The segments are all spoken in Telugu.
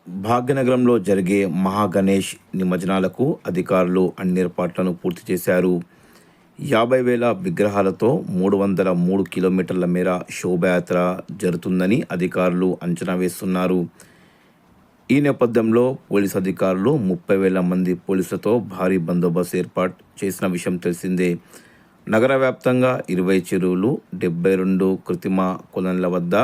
భాగ్యనగరంలో జరిగే మహాగణేష్ నిమజ్జనాలకు అధికారులు అన్ని ఏర్పాట్లను పూర్తి చేశారు. 50,000 విగ్రహాలతో 303 కిలోమీటర్ల మేర శోభాయాత్ర జరుగుతుందని అధికారులు అంచనా వేస్తున్నారు. ఈ నేపథ్యంలో పోలీసు అధికారులు 30,000 మంది పోలీసులతో భారీ బందోబస్తు ఏర్పాటు చేసిన విషయం తెలిసిందే. నగర వ్యాప్తంగా 20 చెరువులు, 72 కృత్రిమ కొలనుల వద్ద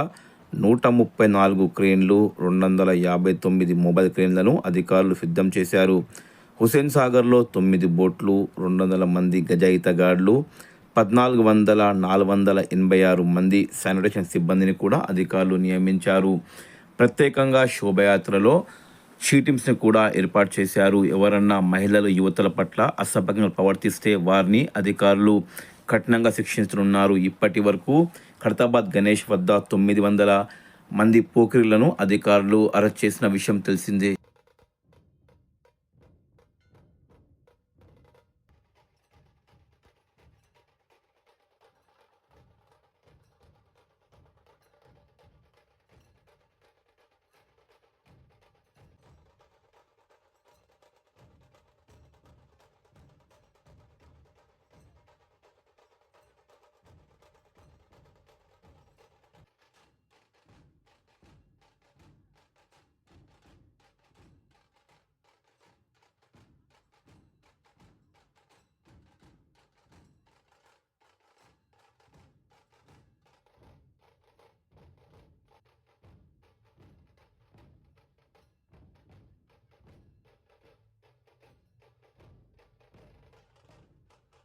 134 క్రేన్లు, 259 మొబైల్ క్రేన్లను అధికారులు సిద్ధం చేశారు. హుస్సేన్ సాగర్లో 9 బోట్లు, 200 మంది గజ ఈతగాళ్లు, 486 మంది శానిటేషన్ సిబ్బందిని కూడా అధికారులు నియమించారు. ప్రత్యేకంగా శోభయాత్రలో షీటింగ్స్ని కూడా ఏర్పాటు చేశారు. ఎవరన్నా మహిళలు, యువతల పట్ల అసభ్యంగా ప్రవర్తిస్తే వారిని అధికారులు కఠినంగా శిక్షించనున్నారు. ఇప్పటి వరకు ఖైరతాబాద్ గణేష్ వద్ద 900 మంది పోకిరీలను అధికారులు అరెస్ట్ చేసిన విషయం తెలిసిందే.